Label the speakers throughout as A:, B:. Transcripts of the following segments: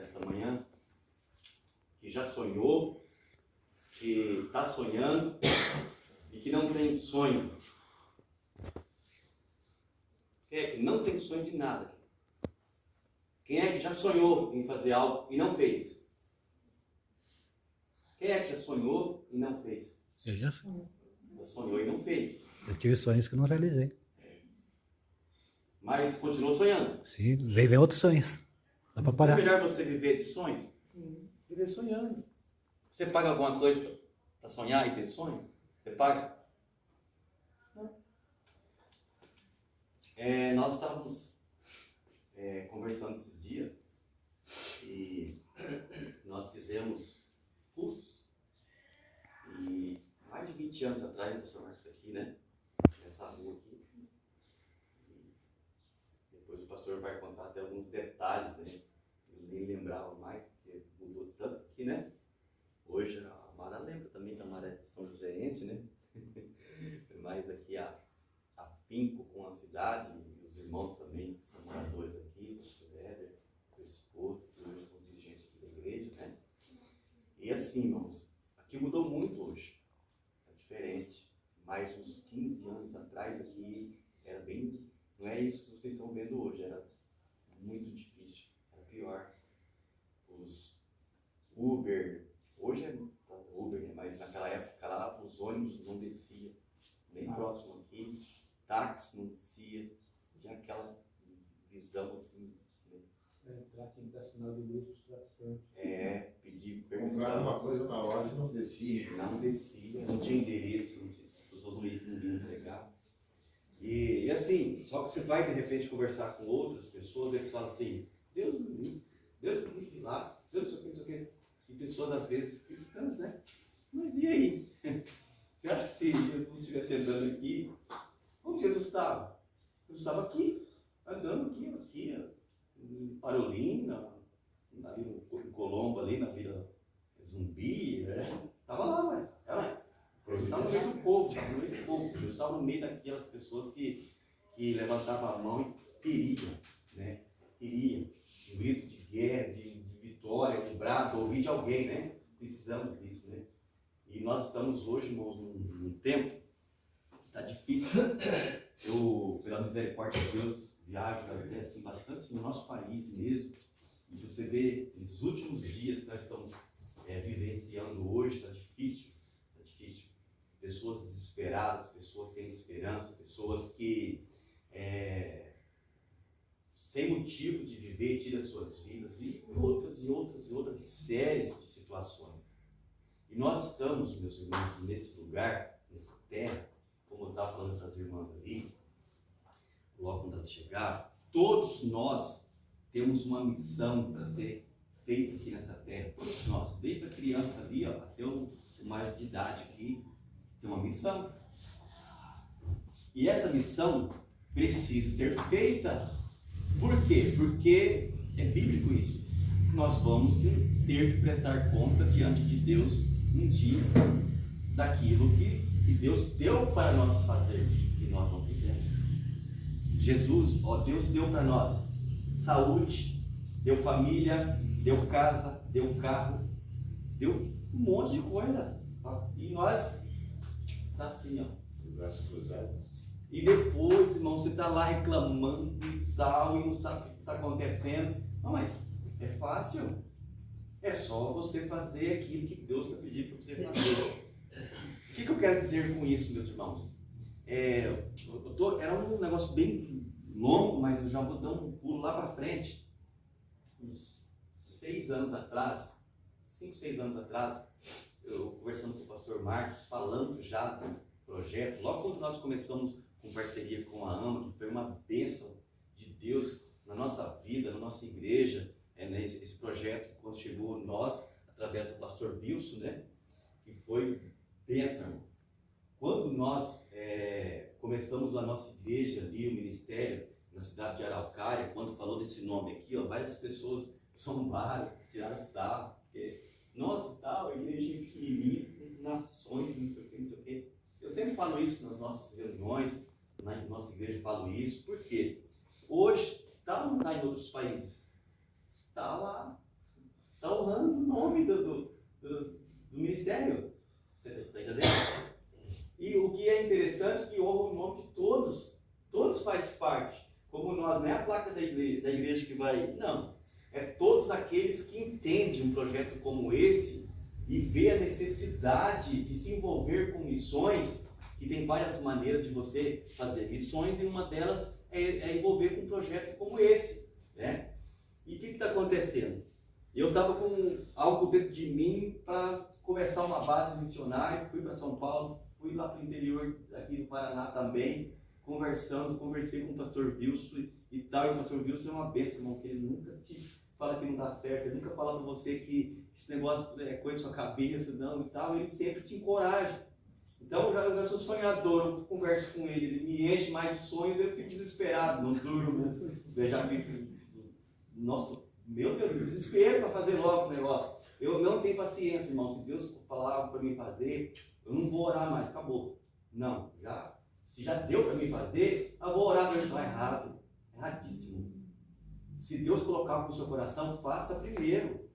A: esta manhã, que já sonhou, que está sonhando e que não tem sonho? Quem é que não tem sonho de nada? Quem é que já sonhou em fazer algo e não fez? Quem é que já sonhou e não fez?
B: Eu já sonhei.
A: Já sonhou e não fez.
B: Eu tive sonhos que eu não realizei.
A: Mas continuou sonhando.
B: Sim, veio outros sonhos. Dá pra
A: É
B: parar.
A: melhor você viver de sonhos? Viver sonhando. Você paga alguma coisa para sonhar e ter sonho? Você paga? Não. Nós estávamos conversando esses dias e nós fizemos cursos. E mais de 20 anos atrás, o professor Marcos aqui, né? Nessa rua aqui. E depois o pastor vai contar até alguns detalhes, né? Eu nem lembrava mais, porque mudou tanto aqui, né? Hoje a Mara lembra também que a Mara é São Joséense, né? Mas aqui afinco com a cidade e os irmãos também que são moradores aqui, o Sr. Éder, sua esposa, que hoje são os dirigentes aqui da igreja, né? E assim, irmãos, aqui mudou muito hoje. É diferente. Mais uns 15 anos atrás aqui era bem... Não é isso que vocês estão vendo hoje, era muito difícil, era pior. Os Uber, hoje é Uber, né? Mas naquela época lá os ônibus não desciam, bem próximo aqui, táxi não descia, tinha aquela visão assim, né?
C: Tinha que dar sinal de luz para os traficantes.
A: Pedir
D: Compraram
A: permissão.
D: uma coisa na loja e não descia.
A: Não descia, não tinha endereço, as pessoas não iam entregar. E assim, só que você vai de repente conversar com outras pessoas, eles falam assim, Deus me livre, Deus me livre lá, Deus não sei o que. E pessoas às vezes cristãs, né? Mas e aí? Você acha que se Jesus estivesse andando aqui, onde Jesus estava? Jesus estava aqui, andando aqui, em Parolina, em Colombo ali, na Vila Zumbi, estava lá, ué. Jesus estava no meio do povo, Jesus estava no meio daquelas pessoas que levantavam a mão e queriam, né? Queriam um grito de guerra, de vitória, de brado, ouvir de alguém, né? Precisamos disso, né? E nós estamos hoje, irmãos, num tempo que está difícil. Eu, pela misericórdia de Deus, viajo até assim, bastante no nosso país mesmo. E você vê, nos últimos dias que nós estamos vivenciando hoje, está difícil. Pessoas desesperadas, pessoas sem esperança, pessoas que sem motivo de viver, tiram suas vidas, e outras séries de situações. E nós estamos, meus irmãos, nesse lugar, nessa terra, como eu estava falando para as irmãs ali, logo quando elas chegaram, todos nós temos uma missão para ser feita aqui nessa terra, todos nós, desde a criança ali, até o mais de idade aqui, tem uma missão. E essa missão precisa ser feita. Por quê? Porque é bíblico isso. Nós vamos ter que prestar conta diante de Deus um dia daquilo que Deus deu para nós fazermos e nós não fizemos. Deus deu para nós saúde, deu família, deu casa, deu carro, deu um monte de coisa. E nós tá assim,
D: Braços cruzados.
A: E depois, irmão, você está lá reclamando e tal, e não sabe o que está acontecendo. Não, mas é fácil. É só você fazer aquilo que Deus está pedindo para você fazer. O que eu quero dizer com isso, meus irmãos? Era um negócio bem longo, mas eu já vou dar um pulo lá para frente. Uns 6 anos atrás, 5, 6 anos atrás, eu conversando com o pastor Marcos, falando já do projeto, logo quando nós começamos com parceria com a AMA, que foi uma bênção de Deus na nossa vida, na nossa igreja, esse projeto que quando chegou nós, através do pastor Wilson, né, que foi bênção. Quando nós começamos a nossa igreja ali, o ministério, na cidade de Araucária, quando falou desse nome aqui, várias pessoas zombaram, tiraram sarro, porque nossa, tal, igreja pequenininha, nações, não sei o que. Eu sempre falo isso nas nossas reuniões, na nossa igreja eu falo isso, porque hoje está ou não está em outros países? Está lá, falando o nome do ministério. Você está entendendo? E o que é interessante é que honra o nome de todos. Todos faz parte. Como nós, não é a placa da igreja que vai... Não. É todos aqueles que entendem um projeto como esse e vê a necessidade de se envolver com missões, que tem várias maneiras de você fazer missões, e uma delas é envolver com um projeto como esse, né? E o que está acontecendo? Eu estava com algo dentro de mim para começar uma base missionária, fui para São Paulo, fui lá para o interior aqui do Paraná também, conversei com o pastor Wilson e tal, e o pastor Wilson é uma bênção, irmão, que ele nunca te fala que não dá certo, ele nunca fala para você que esse negócio é coisa da sua cabeça, não, e tal, ele sempre te encoraja. Então, eu já sou sonhador, eu converso com ele me enche mais de sonhos, eu fico desesperado, não durmo, eu já fico, nossa, meu Deus, desespero para fazer logo o negócio. Eu não tenho paciência, irmão, se Deus falar algo para mim fazer, eu não vou orar mais, acabou. Não, se já deu para mim fazer, eu vou orar, mas está errado, erradíssimo. Se Deus colocar algo no seu coração, faça primeiro.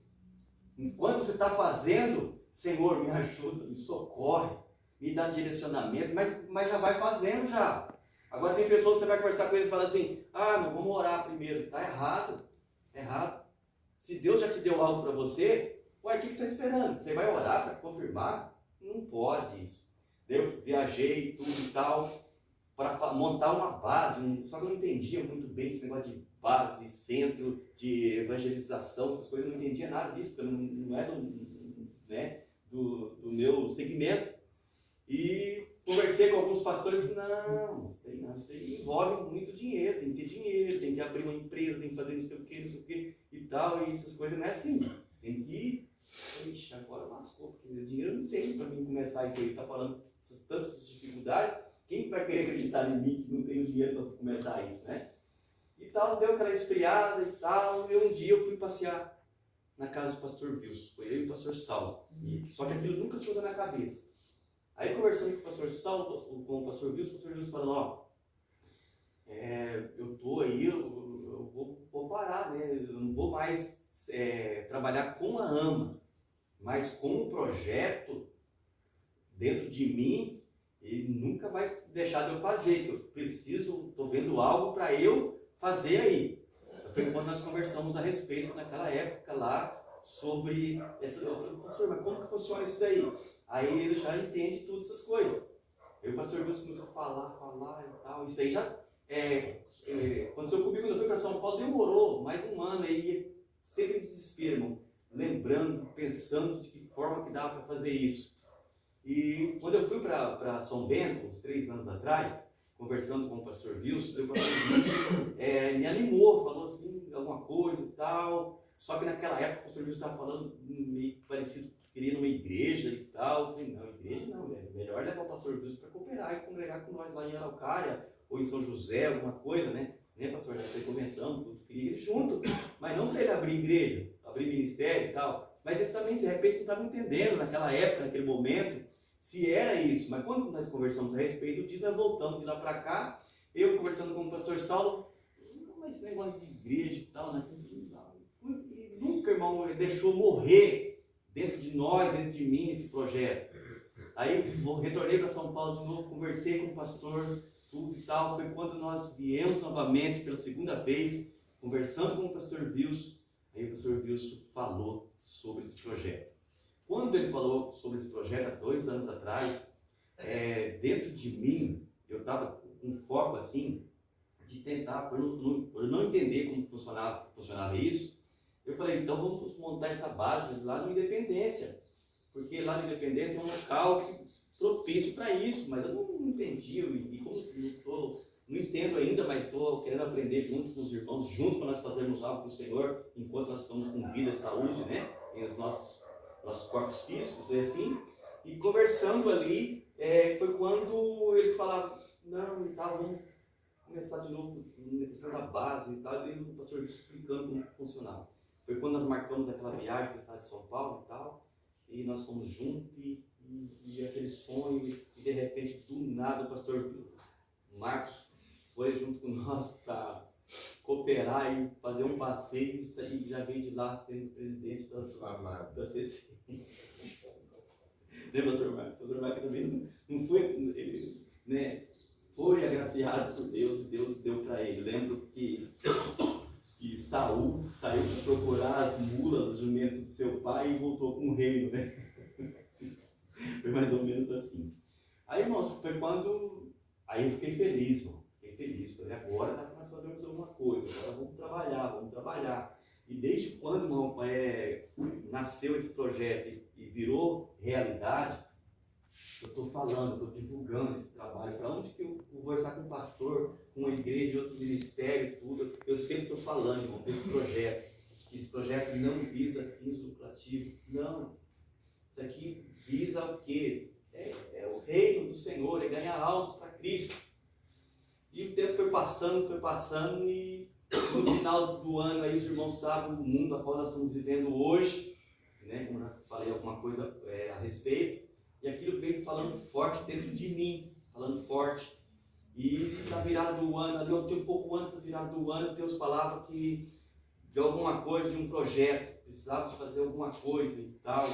A: Enquanto você está fazendo, Senhor, me ajuda, me socorre, me dá direcionamento, mas já vai fazendo já. Agora tem pessoas que você vai conversar com eles e fala assim, não, vamos orar primeiro. Está errado, errado. Se Deus já te deu algo para você, o que você está esperando? Você vai orar para confirmar? Não pode isso. Eu viajei, tudo e tal, para montar uma base, só que eu não entendia muito bem esse negócio de base, centro, de evangelização, essas coisas, eu não entendia nada disso, porque não é do meu segmento. E conversei com alguns pastores e disse, não, isso aí envolve muito dinheiro, tem que ter dinheiro, tem que abrir uma empresa, tem que fazer não sei o que e tal, e essas coisas não é assim. Você tem que ixi, agora lascou, porque dinheiro não tem para mim começar isso aí, está falando tantas dificuldades, quem vai querer acreditar em mim que não tem dinheiro para começar isso, né? E tal, deu aquela esfriada e tal, e um dia eu fui passear na casa do pastor Wilson, foi eu e o pastor Saulo, só que aquilo nunca saiu da minha cabeça. Aí conversando com o pastor Saulo, com o pastor Wilson falando, eu tô aí, eu vou parar, né? Eu não vou mais trabalhar com a AMA, mas com um projeto dentro de mim, ele nunca vai deixar de eu fazer, que eu preciso, estou vendo algo para eu fazer aí. Foi quando nós conversamos a respeito, naquela época lá, sobre eu falei, pastor, mas como que funciona isso daí? Aí ele já entende todas essas coisas. Aí o pastor Wilson começou a falar e tal, isso aí já aconteceu comigo quando eu fui para São Paulo, demorou mais um ano, aí sempre me desespero, irmão, lembrando, pensando de que forma que dava para fazer isso. E quando eu fui para São Bento, uns 3 anos atrás, conversando com o pastor Wilson, o pastor Wilson me animou, falou assim, alguma coisa e tal, só que naquela época o pastor Wilson estava falando meio parecido, queria ir numa igreja e tal. Eu falei, não, igreja não, é melhor levar o pastor Wilson para cooperar e congregar com nós lá em Araucária, ou em São José, alguma coisa, né? Pastor, já foi comentando, tudo, queria ir junto, mas não para ele abrir igreja, abrir ministério e tal, mas ele também, de repente, não estava entendendo naquela época, naquele momento, se era isso. Mas quando nós conversamos a respeito disso, nós voltamos de lá para cá, eu conversando com o pastor Saulo, mas esse negócio de igreja e tal, né? E nunca, irmão, deixou morrer dentro de nós, dentro de mim, esse projeto. Aí retornei para São Paulo de novo, conversei com o pastor, tudo e tal. Foi quando nós viemos novamente pela segunda vez, conversando com o pastor Wilson. Aí o pastor Wilson falou sobre esse projeto. Quando ele falou sobre esse projeto há 2 anos atrás, dentro de mim, eu estava com foco assim, de tentar, por não entender como funcionava isso, eu falei, então vamos montar essa base lá no Independência, porque lá no Independência é um local propício para isso, mas eu não entendi, e como não entendo ainda, mas estou querendo aprender junto com os irmãos, junto para nós fazermos algo para o Senhor, enquanto nós estamos com vida e saúde, né, em os nossos corpos físicos, assim, e conversando ali, foi quando eles falaram, não, e tal, vamos começar de novo na questão da base e tal, e o pastor explicando como funcionava. Foi quando nós marcamos aquela viagem para o estado de São Paulo e tal, e nós fomos juntos, e aquele sonho, e de repente, do nada, o pastor Marcos foi junto com nós para cooperar e fazer um passeio, isso aí já veio de lá sendo presidente
D: Amado.
A: da CC. Né, pastor Marcos? O pastor Marcos também não foi, ele, né, foi agraciado por Deus e Deus deu para ele. Lembro que Saul saiu para procurar as mulas, os jumentos do seu pai e voltou com o reino, né? Foi mais ou menos assim. Aí, irmãos, foi quando... Aí eu fiquei feliz, irmão. Fiquei feliz. Falei, agora dá para nós fazermos alguma coisa. Agora vamos trabalhar. E desde quando, irmão, nasceu esse projeto e virou realidade, eu estou falando, estou divulgando esse trabalho. Para onde que eu vou conversar com um pastor, com uma igreja, outro ministério, tudo, eu sempre estou falando, irmão, desse projeto. Esse projeto não visa fins lucrativos. Não. Isso aqui visa o quê? É o reino do Senhor, é ganhar almas para Cristo. E o tempo foi passando e no final do ano aí os irmãos sabem o mundo a qual nós estamos vivendo hoje, né? Como eu já falei alguma coisa a respeito, e aquilo veio falando forte dentro de mim, falando forte. E na virada do ano, ali um pouco antes da virada do ano, Deus falava que de alguma coisa, de um projeto, precisava de fazer alguma coisa e tal.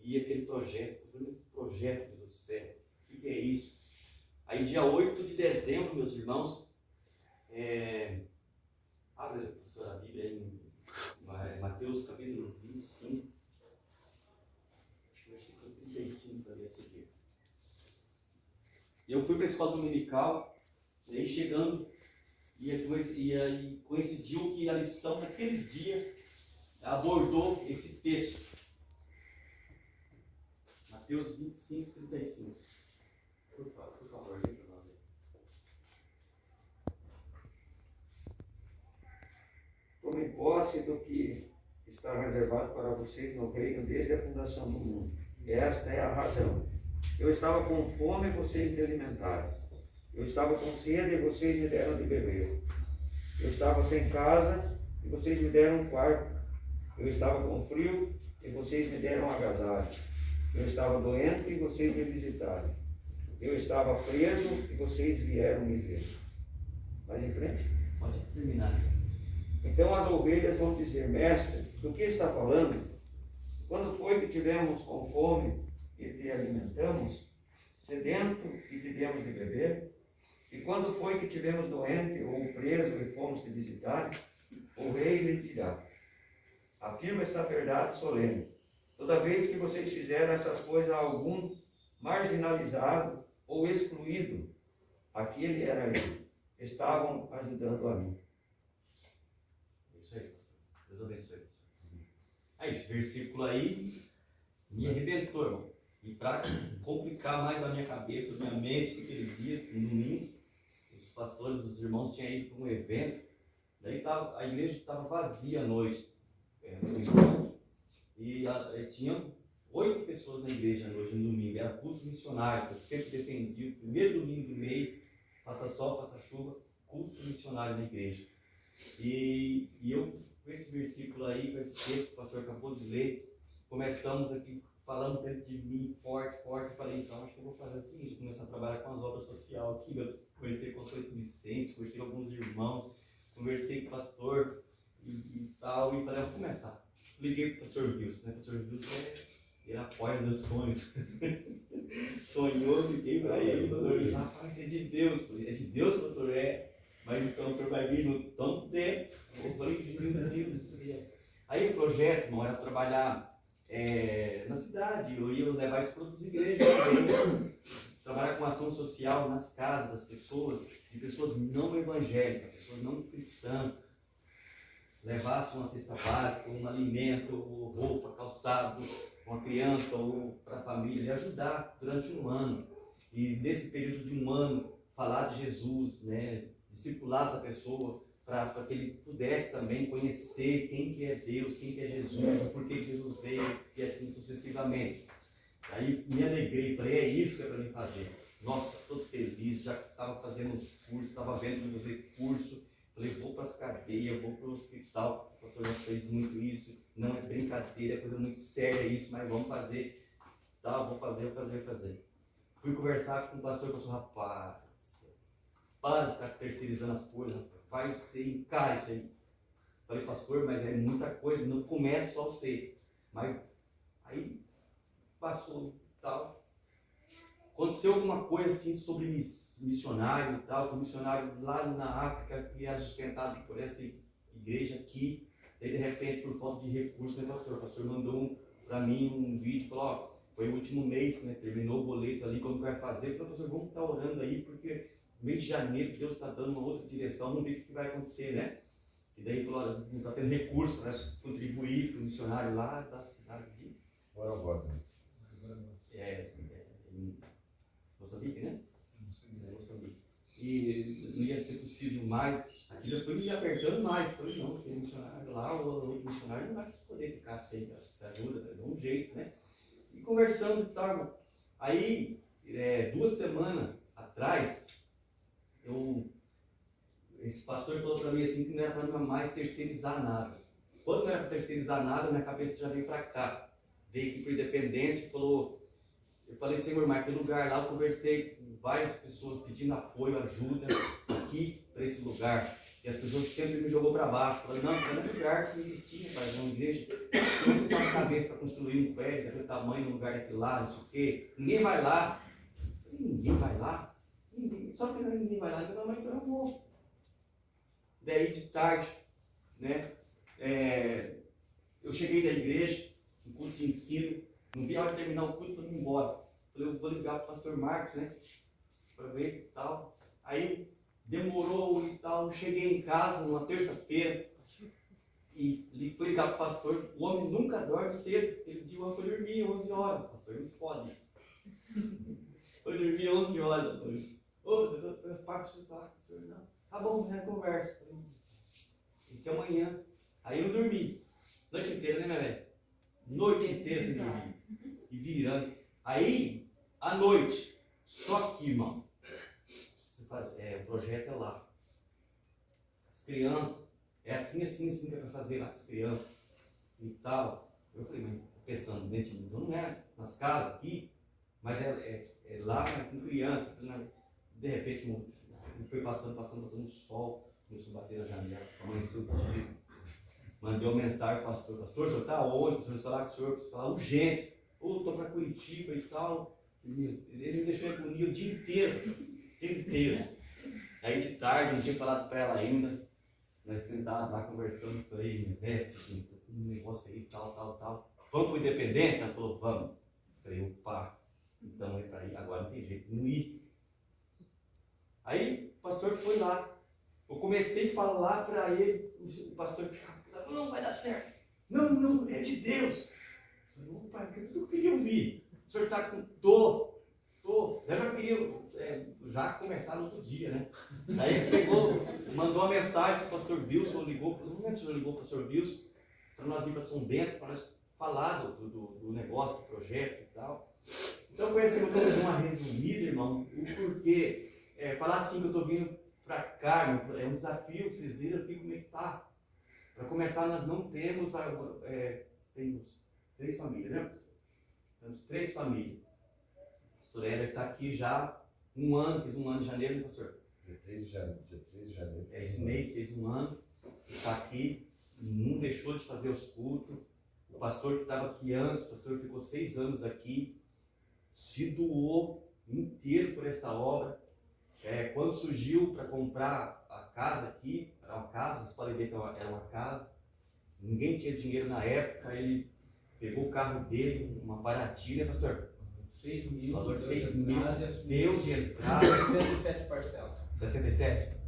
A: E aquele projeto, eu falei, projeto, Deus do céu, o que é isso? Aí dia 8 de dezembro, meus irmãos, abre, pastor, a Bíblia em Mateus capítulo 25, acho que versículo 35 ali a seguir. Eu fui para a escola dominical, e aí chegando, e aí coincidiu que a lição naquele dia abordou esse texto. Mateus 25, 35. Por favor, lê para nós aí.
E: Tomem posse do que está reservado para vocês no reino desde a fundação do mundo. E esta é a razão. Eu estava com fome e vocês me alimentaram. Eu estava com sede e vocês me deram de beber. Eu estava sem casa e vocês me deram um quarto. Eu estava com frio e vocês me deram um agasalho. Eu estava doente e vocês me visitaram. Eu estava preso e vocês vieram me ver. Mais em frente?
A: Pode terminar.
E: Então as ovelhas vão dizer, mestre, do que está falando? Quando foi que tivemos com fome e te alimentamos, sedento e te demos de beber? E quando foi que tivemos doente ou preso e fomos te visitar? O rei lhe dirá, afirma esta verdade solene. Toda vez que vocês fizeram essas coisas a algum marginalizado ou excluído, aquele era ele, estavam ajudando a mim.
A: Isso aí, pastor. Deus abençoe, pastor. Esse versículo aí me arrebentou, irmão. E para complicar mais a minha cabeça, a minha mente, naquele dia, no domingo, os pastores, os irmãos tinham ido para um evento, daí a igreja estava vazia à noite, no encontro, e tinham 8 pessoas na igreja à noite, no domingo, era culto missionário, que eu sempre defendi, o primeiro domingo do mês, faça sol, faça chuva, culto missionário na igreja. E eu, com esse versículo aí, com esse texto que o pastor acabou de ler, começamos aqui falando dentro de mim, forte, eu falei, então acho que eu vou fazer o seguinte, começar a trabalhar com as obras sociais aqui, eu conversei com o pastor Vicente, conversei com alguns irmãos, conversei com o pastor e tal, e falei, vou começar. Liguei para o pastor Wilson, né? O pastor Wilson ele apoia meus sonhos. Sonhou, liguei para ele, pastor Wilson, rapaz, é de Deus. Falei, é de Deus, pastor? Mas então o senhor vai vir no tanto tempo. Eu falei, meu Deus do céu. Aí o projeto, irmão, era trabalhar na cidade, eu ia levar isso para outras igrejas, trabalhar com ação social nas casas das pessoas, de pessoas não evangélicas, pessoas não cristãs, levasse uma cesta básica, um alimento, roupa, calçado, uma criança ou para a família, e ajudar durante um ano. E nesse período de um ano, falar de Jesus, né, discipular essa pessoa, para que ele pudesse também conhecer quem que é Deus, quem que é Jesus, o porquê que Jesus veio, e assim sucessivamente. Aí me alegrei, falei, é isso que é para mim fazer. Nossa, estou feliz, já estava fazendo os cursos, estava vendo que fazer curso, falei, vou para as cadeias, vou para o hospital, o pastor já fez muito isso, não é brincadeira, é coisa muito séria isso, mas vamos fazer, tá, vou fazer. Fui conversar com o pastor, rapaz, para de ficar terceirizando as coisas, rapaz. vai ser encara isso aí. Falei, pastor, mas é muita coisa, não começa só você. Mas aí passou e tal. Aconteceu alguma coisa assim sobre missionário e tal, que o missionário lá na África que era sustentado por essa igreja aqui. Daí de repente, por falta de recursos, né, pastor? O pastor mandou para mim um vídeo, falou, ó, foi o último mês, né? Terminou o boleto ali, como vai fazer? Eu falei, pastor, vamos estar orando aí, porque no mês de janeiro Deus está dando uma outra direção, vamos ver o que vai acontecer, né? E daí falou, olha, não está tendo recurso para contribuir para o missionário lá da cidade de Moçambique, né? Moçambique. E não ia ser possível mais, aquilo já foi me apertando mais, falei, não, porque o missionário lá, o outro missionário não vai poder ficar sem essa ajuda, dá um jeito, né? E conversando e tal, aí 2 semanas atrás, esse pastor falou para mim assim que não era para mais terceirizar nada. Quando não era para terceirizar nada, minha cabeça já veio para cá. Veio aqui para Independência e falou, eu falei, Senhor, mas aquele lugar lá, eu conversei com várias pessoas pedindo apoio, ajuda aqui para esse lugar. E as pessoas sempre me jogou para baixo. Eu falei, não, não é lugar que existia, pai, uma igreja. Como você está na cabeça para construir um prédio daquele tamanho, no lugar daquele lá, não sei o quê. Ninguém vai lá. Ninguém vai lá. Ninguém. Só que ninguém vai lá, então eu não vou. Daí de tarde, né, eu cheguei da igreja, no culto de ensino, não vi a hora de terminar o culto para ir embora. Falei, eu vou ligar para o pastor Marcos, né, para ver e tal. Aí demorou e tal, cheguei em casa numa terça-feira e fui ligar para o pastor. O homem nunca dorme cedo, ele disse, eu fui dormir 11 horas, pastor, não se pode isso. Foi dormir 11 horas da noite. Ô, você está preocupado com o senhor? Não. Tá bom, né? Conversa. E que amanhã. Aí eu dormi. Noite inteira, né, minha velha? Noite inteira sem dormir. E virando. Aí, à noite, só aqui, irmão. O projeto é lá. As crianças. É assim que é para fazer lá com as crianças. E tal. Eu falei, mas pensando, dentro de não é nas casas aqui, mas é lá com criança. De repente, foi passando um sol, começou a bater na janela, amanheceu o dia. Mandei uma mensagem para o pastor, o senhor está onde? O senhor está lá com o senhor, precisa falar urgente. Ou estou para Curitiba e tal. Ele me deixou em agonia o dia inteiro. Aí de tarde, não tinha falado para ela ainda, nós sentávamos lá conversando, falei, mestre, um negócio aí, tal. Vamos para Independência? Ela falou, vamos. Falei, opa, então é para ir, agora não tem jeito de não ir. Aí o pastor foi lá. Eu comecei a falar para ele, o pastor falou, não vai dar certo. Não, é de Deus. Eu falei, opa, é tudo que eu queria ouvir. O senhor está com tô. Eu já queria já começar no outro dia, né? Aí ele pegou, mandou uma mensagem para o pastor Wilson, ligou, não é que o senhor ligou para o pastor Wilson, para nós ir para São Bento, para nós falar do negócio, do projeto e tal. Então foi assim, eu vou fazer uma resumida, irmão, o porquê. Falar assim que eu estou vindo para cá, é um desafio, vocês viram aqui como é que está. Para começar, nós não temos, temos 3 famílias, né? Temos 3 famílias. O pastor Éder está aqui já fez um ano em janeiro, né, pastor?
D: Dia 3 de janeiro.
A: Esse mês fez um ano, está aqui, não deixou de fazer os cultos. O pastor que estava aqui antes, o pastor ficou 6 anos aqui, se doou inteiro por esta obra. Quando surgiu para comprar a casa aqui, era uma casa, vocês podem ver que era uma casa, ninguém tinha dinheiro na época, ele pegou o carro dele, uma baratinha, né, pastor?
C: 6 mil.
A: Valor de 6 mil, deu de entrada.
C: 67 parcelas.
A: 67?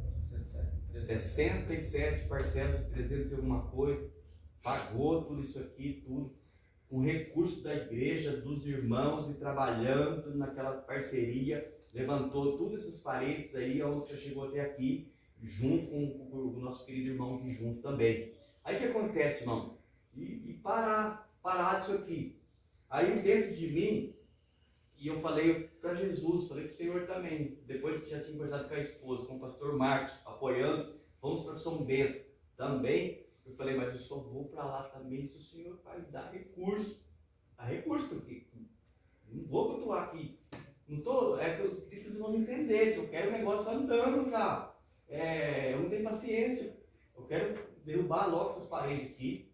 A: 67 parcelas de 300 e alguma coisa, pagou tudo isso aqui, tudo, com recurso da igreja, dos irmãos, e trabalhando naquela parceria, levantou todas essas paredes aí, onde já chegou até aqui, junto com o nosso querido irmão aqui junto também. Aí o que acontece, irmão? E parar disso aqui. Aí dentro de mim, e eu falei para Jesus, falei para o Senhor também, depois que já tinha conversado com a esposa, com o pastor Marcos, apoiando, vamos para São Bento também. Eu falei, mas eu só vou para lá também se o Senhor vai dar recurso. Dá recurso, porque não vou continuar aqui. Não tô, que eu queria que os irmãos entendessem, eu quero o negócio andando, cara. eu não tenho paciência. Eu quero derrubar logo essas paredes aqui,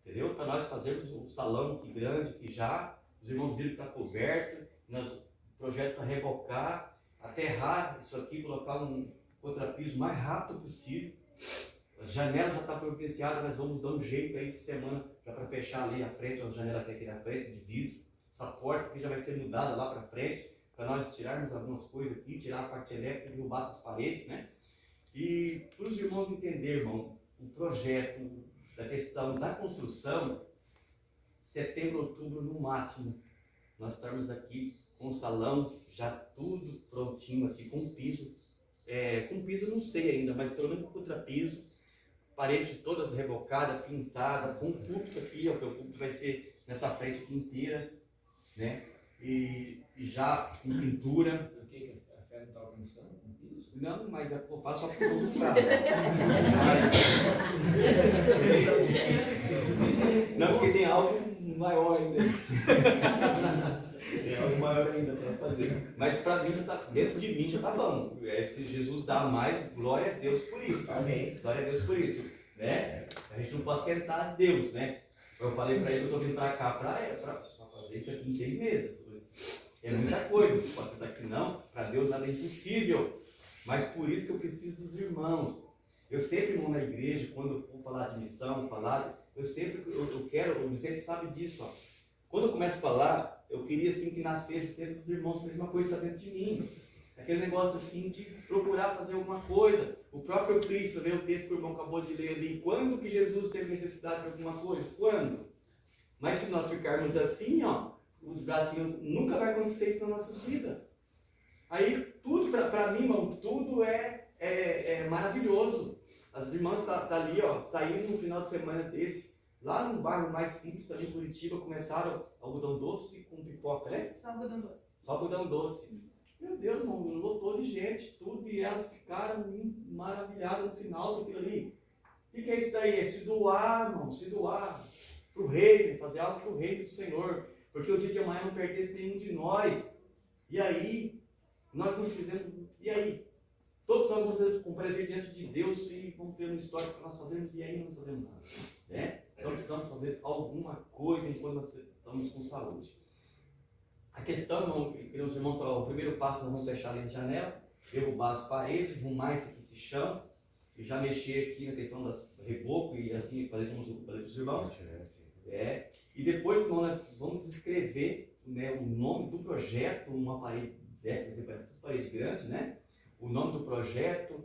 A: entendeu? Para nós fazermos um salão aqui grande, que já os irmãos viram que está coberto, nós projeto para rebocar, aterrar isso aqui, colocar um contrapiso o mais rápido possível. As janelas já estão providenciadas, nós vamos dar um jeito aí essa semana já para fechar ali a frente, a janela que tem aqui na frente, de vidro. Essa porta aqui já vai ser mudada lá para frente, para nós tirarmos algumas coisas aqui, tirar a parte elétrica e derrubar essas paredes, né? E para os irmãos entenderem, irmão, o projeto da questão da construção, setembro, outubro no máximo, nós estamos aqui com o salão já tudo prontinho aqui, com piso. Com piso eu não sei ainda, mas pelo menos com contrapiso, parede todas rebocadas, pintada, com púlpito aqui, ó, que o púlpito vai ser nessa frente aqui inteira, né? E já com pintura.
C: Por que a fé não está alcançando com piso?
A: Não, mas eu faço só por outro lado. Não, porque tem algo maior ainda. Tem algo maior ainda para fazer. Mas para mim, dentro de mim já está bom. Se Jesus dá mais, glória a Deus por isso.
C: Amém.
A: Glória a Deus por isso. Né? A gente não pode tentar Deus, né? Eu falei para ele que eu estou vindo para cá para fazer isso aqui em 6 meses. É muita coisa. Você pode pensar que não, para Deus nada é impossível. Mas por isso que eu preciso dos irmãos. Eu sempre, irmão, na igreja, quando eu vou falar de missão, eu quero, você sabe disso, ó. Quando eu começo a falar, eu queria assim que nascesse dentro dos irmãos a mesma coisa que está dentro de mim. Aquele negócio assim de procurar fazer alguma coisa. O próprio Cristo, lê o texto que o irmão acabou de ler ali. Quando que Jesus teve necessidade de alguma coisa? Quando? Mas se nós ficarmos assim, ó, os bracinhos, nunca vai acontecer isso nas nossas vidas. Aí tudo, para mim, irmão, tudo é maravilhoso. As irmãs estão ali, ó, saindo no final de semana desse, lá no bairro mais simples, também em Curitiba, começaram algodão doce com pipoca, né?
F: Só algodão doce.
A: Só algodão doce. Meu Deus, irmão, lotou de gente, tudo, e elas ficaram maravilhadas no final daquilo ali. O que é isso daí? É se doar, irmão, se doar para o reino, fazer algo para o reino do Senhor, porque o dia de amanhã não pertence a nenhum de nós. E aí, nós não fizemos, e aí? Todos nós vamos comparecer diante de Deus e vamos ter uma história para nós fazermos, e aí não fazemos nada, né? Então precisamos fazer alguma coisa enquanto nós estamos com saúde. A questão, irmão, que os irmãos falaram, o primeiro passo nós vamos fechar ali a janela, derrubar as paredes, arrumar esse aqui, esse chão, e já mexer aqui na questão das reboco e assim, fazer como os irmãos. E depois, irmão, nós vamos escrever, né, o nome do projeto, uma parede dessa, parede grande, né? O nome do projeto,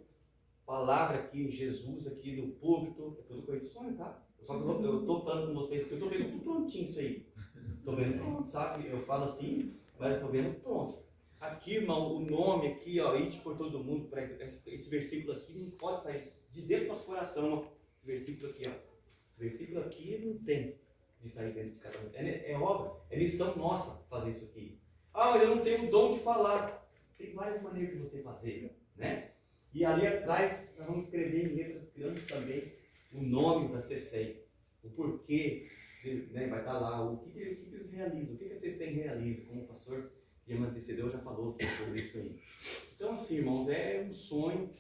A: palavra aqui, Jesus aqui no púlpito, é tudo coisa de sonho, tá? Só que eu estou falando com vocês que eu estou vendo tudo prontinho isso aí. Estou vendo pronto, sabe? Eu falo assim, mas estou vendo pronto. Aqui, irmão, o nome aqui, ó, ide por todo mundo, esse versículo aqui não pode sair de dentro do nosso coração, ó. Esse versículo aqui, ó. Esse versículo aqui não tem de sair dentro de cada um. É obra, é missão nossa fazer isso aqui. Ah, eu não tenho o dom de falar. Tem várias maneiras de você fazer, né? E ali atrás, nós vamos escrever em letras grandes também o nome da CECEM, o porquê, né, vai estar lá, o que eles realizam, o que a CECEM realiza, como o pastor que me antecedeu já falou sobre isso aí. Então, assim, irmãos, é um sonho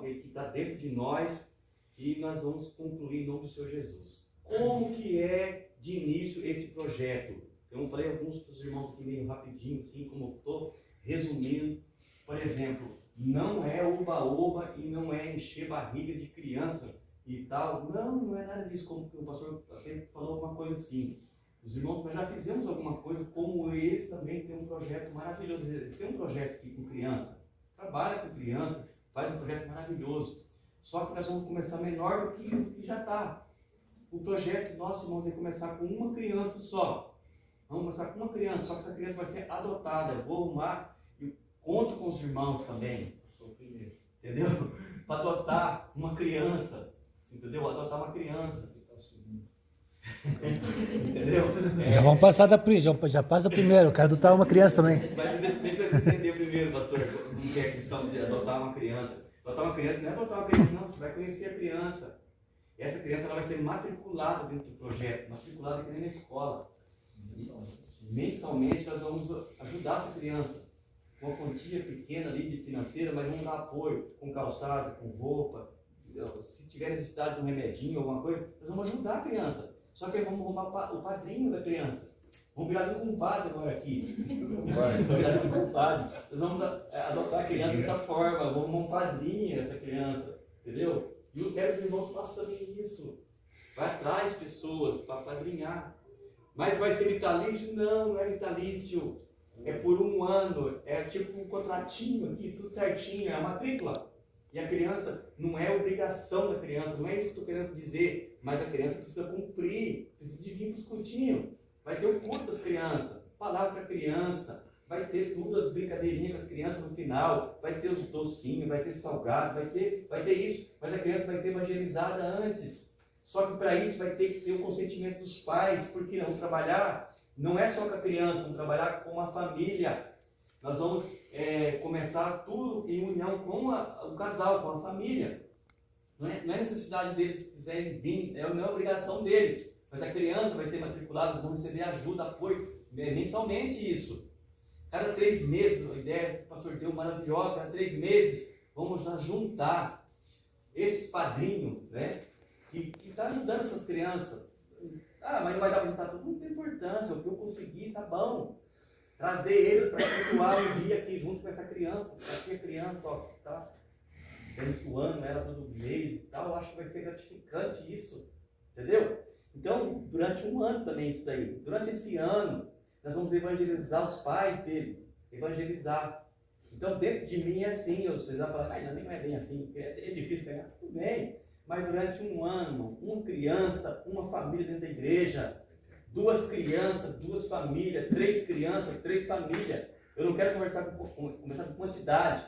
A: que está dentro de nós e nós vamos concluir em nome do Senhor Jesus. Como que é de início esse projeto? Eu falei alguns para os irmãos aqui meio rapidinho, assim, como eu estou resumindo. Por exemplo, não é oba-oba e não é encher barriga de criança e tal. Não é nada disso, como o pastor até falou alguma coisa assim. Os irmãos, nós já fizemos alguma coisa, como eles também têm um projeto maravilhoso. Eles têm um projeto aqui com criança, trabalha com criança, faz um projeto maravilhoso. Só que nós vamos começar menor do que já está. O projeto nosso, irmãos, é começar com uma criança só. Vamos começar com uma criança, só que essa criança vai ser adotada. Eu vou arrumar e conto com os irmãos também.
C: Sou o primeiro.
A: Entendeu? Para adotar uma criança. Entendeu? Adotar uma criança. Entendeu?
B: Já vamos passar já passa do primeiro, eu quero adotar uma criança também.
A: Mas deixa eu entender primeiro, pastor, como que é a questão de adotar uma criança. Adotar uma criança não é adotar uma criança, não. Você vai conhecer a criança. E essa criança ela vai ser matriculada dentro do projeto, matriculada aqui na escola. Mensalmente nós vamos ajudar essa criança. uma quantia pequena ali de financeira, mas vamos dar apoio com calçado, com roupa. Se tiver necessidade de um remedinho, alguma coisa, nós vamos ajudar a criança. Só que vamos arrumar o padrinho da criança. Vamos virar de um compadre agora aqui. Vamos virar de um compadre. Nós vamos adotar a criança dessa forma, vamos arrumar um padrinho dessa criança. Entendeu? E eu quero que os irmãos façam também isso. Vai atrás de pessoas para padrinhar. Mas vai ser vitalício? Não, não é vitalício. É por um ano. É tipo um contratinho aqui, tudo certinho, é a matrícula. E a criança, não é obrigação da criança, não é isso que eu estou querendo dizer. Mas a criança precisa cumprir, precisa de vir para os cultinhos. Vai ter o culto das crianças, palavra para a criança. Vai ter tudo, as brincadeirinhas com as crianças no final. Vai ter os docinhos, vai ter salgado, vai ter isso. Mas a criança vai ser evangelizada antes. Só que para isso vai ter que ter o consentimento dos pais, porque vamos trabalhar, não é só com a criança, vamos trabalhar com a família. Nós vamos começar tudo em união com o casal, com a família. Não é necessidade deles, se quiserem vir, não é obrigação deles. Mas a criança vai ser matriculada, eles vão receber ajuda, apoio, mensalmente isso. Cada 3 meses, a ideia que o pastor deu maravilhosa, cada 3 meses, vamos juntar esses padrinhos, né? Que está ajudando essas crianças. Ah, mas não vai dar para juntar tudo, não tem importância, o que eu conseguir está bom. Trazer eles para cultuar um dia aqui junto com essa criança. Aqui a criança, ó, está abençoando ela todo mês e tal, eu acho que vai ser gratificante isso, entendeu? Então, durante um ano também isso daí. Durante esse ano, nós vamos evangelizar os pais dele, evangelizar. Então, dentro de mim é assim, vocês vão falar, ah, não é bem assim, é difícil pegar, tudo bem. Mas durante um ano, uma criança, uma família dentro da igreja, 2 crianças, 2 famílias, 3 crianças, 3 famílias. Eu não quero conversar com quantidade,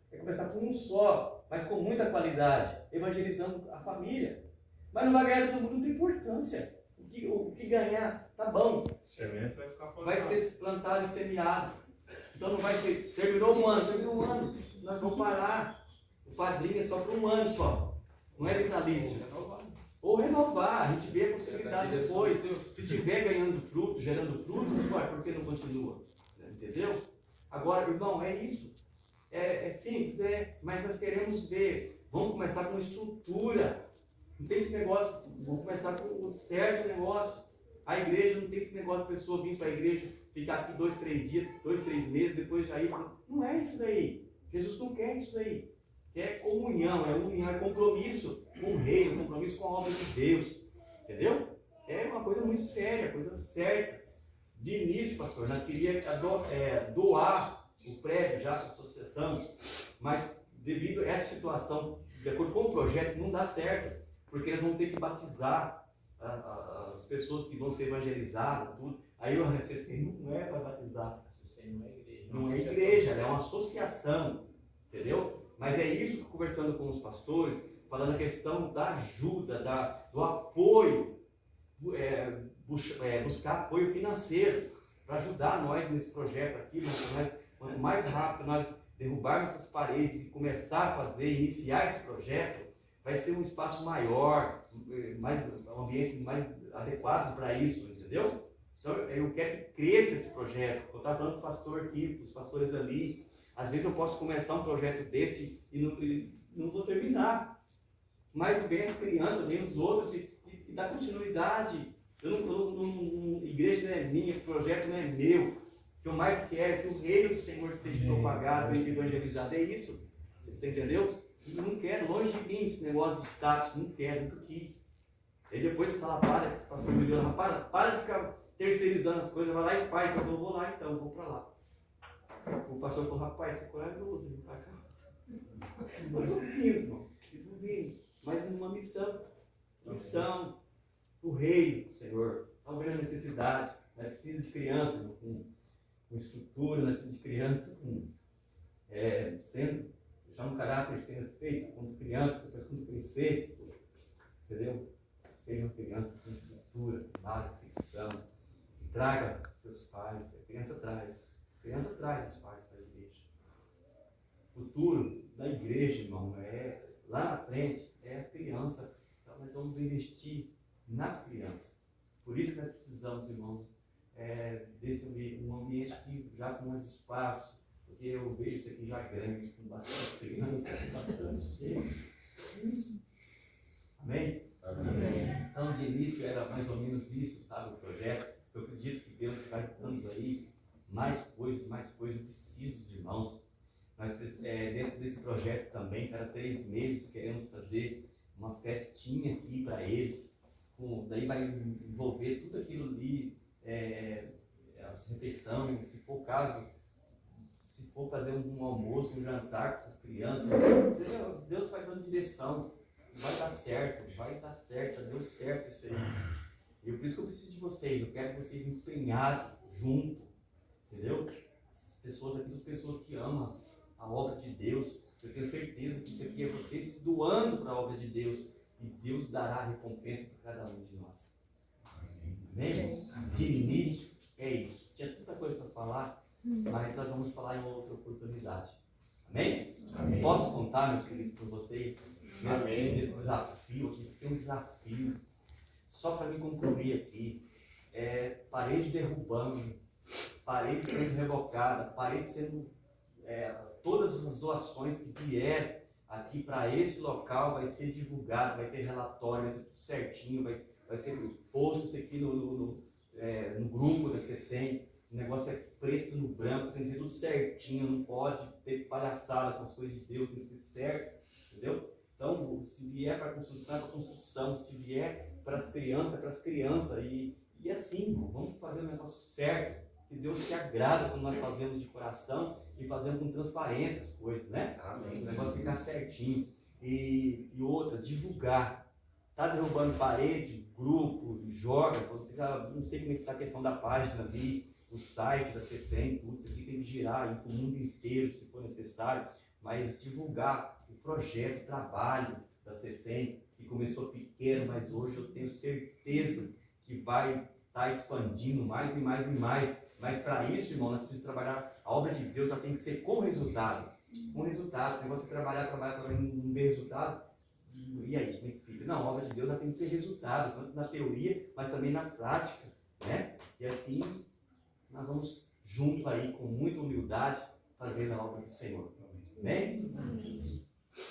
A: quero conversar com um só, mas com muita qualidade, evangelizando a família. Mas não vai ganhar todo mundo, não tem importância. O que ganhar, tá bom.
C: Semente vai ficar plantado.
A: Vai ser plantado e semeado. Então não vai ser, terminou um ano, nós vamos parar. O padrinho é só por um ano só. Não é vitalício. Ou renovar, a gente vê a possibilidade depois. Se estiver ganhando fruto, gerando fruto, por que não continua? Entendeu? Agora, irmão, é isso. É simples, mas nós queremos ver. Vamos começar com estrutura. Não tem esse negócio, vamos começar com o certo negócio. A igreja não tem esse negócio de pessoa vir para a igreja, ficar aqui 2, 3 dias, 2, 3 meses, depois já ir. Não é isso daí. Jesus não quer isso daí. Quer comunhão, é compromisso com o reino, compromisso com a obra de Deus. Entendeu? É uma coisa muito séria, coisa certa. De início, pastor, nós queríamos doar o prédio já para a associação, mas devido a essa situação, de acordo com o projeto, não dá certo, porque eles vão ter que batizar as pessoas que vão ser evangelizadas, tudo. Aí o RCC não é para batizar. Não é igreja, é uma associação. Entendeu? Mas é isso que, conversando com os pastores, falando a questão da ajuda, do apoio, buscar apoio financeiro para ajudar nós nesse projeto aqui. Quanto mais rápido nós derrubarmos essas paredes e começar a fazer, iniciar esse projeto, vai ser um espaço maior, um ambiente mais adequado para isso, entendeu? Então eu quero que cresça esse projeto. Eu estava falando com o pastor aqui, com os pastores ali. Às vezes eu posso começar um projeto desse e não vou terminar. Mas vem as crianças, vem os outros e dá continuidade. Igreja não é minha, o projeto não é meu. O que eu mais quero é que o reino do Senhor seja propagado e evangelizado. É isso. Você entendeu? Eu não quero, longe de mim, esse negócio de status. Não quero, nunca quis. Aí depois dessa lapalha, esse pastor me deu, rapaz, para de ficar terceirizando as coisas, vai lá e faz. Eu vou lá então, eu vou para lá. O pastor falou, rapaz, você é corajoso, vem para cá. Eu estou vindo, mas numa missão. Missão do reino do Senhor. Está vendo a necessidade. Nós precisamos de criança com estrutura, nós precisamos de criança deixar um caráter sendo feito quando criança, depois quando crescer, entendeu? Seja uma criança com estrutura, base cristã, que traga seus pais, a criança traz os pais para a igreja. O futuro da igreja, irmão, lá na frente, é as crianças. Então nós vamos investir nas crianças. Por isso que nós precisamos, irmãos, desse um ambiente aqui já com mais espaço, porque eu vejo isso aqui já grande, com bastante criança, com bastante. Isso. Amém?
D: Amém.
A: Então, de início era mais ou menos isso, sabe, o projeto. Eu acredito que Deus vai dando aí mais coisas. Eu preciso dos irmãos. Nós, dentro desse projeto também, cada 3 meses, queremos fazer uma festinha aqui para eles. Daí vai envolver tudo aquilo ali, as refeições, se for o caso, se for fazer um almoço, um jantar com essas crianças, Deus vai dando direção. Vai dar certo, já deu certo isso aí. E por isso que eu preciso de vocês, eu quero que vocês empenhados, junto, entendeu? Essas pessoas aqui são pessoas que amam a obra de Deus. Eu tenho certeza que isso aqui é vocês se doando para a obra de Deus. E Deus dará a recompensa para cada um de nós. Amém, irmãos? De início, é isso. Tinha tanta coisa para falar, mas nós vamos falar em outra oportunidade. Amém?
D: Amém.
A: Posso contar, meus queridos, por vocês,
D: Amém.
A: nesse desafio aqui. Isso tem um desafio. Só para me concluir aqui, parede derrubando, parede sendo revocada, parede sendo... todas as doações que vierem aqui para esse local vai ser divulgado, vai ter relatório, vai ter tudo certinho, vai ser posto isso aqui no grupo da C100. O negócio é preto no branco, tem que ser tudo certinho, não pode ter palhaçada com as coisas de Deus, tem que ser certo, entendeu? Então, se vier para a construção, é para a construção, se vier para as crianças, é para as crianças, e assim, vamos fazer o negócio certo, que Deus se agrada quando nós fazemos de coração e fazemos com transparência as coisas, né?
D: Amém.
A: O negócio ficar certinho. E outra, divulgar. Tá derrubando parede, grupo, joga, não sei como é que está a questão da página ali, o site da C100, tudo isso aqui tem que girar para o mundo inteiro, se for necessário, mas divulgar o projeto, o trabalho da C100, que começou pequeno, mas hoje eu tenho certeza que vai estar expandindo mais e mais e mais. Mas para isso, irmão, nós precisamos trabalhar. A obra de Deus ela tem que ser com resultado. Com resultado. Se você trabalhar e não ver resultado, e aí, como é que fica? Não, a obra de Deus ela tem que ter resultado, tanto na teoria, mas também na prática, né? E assim, nós vamos junto aí, com muita humildade, fazendo a obra do Senhor. Amém?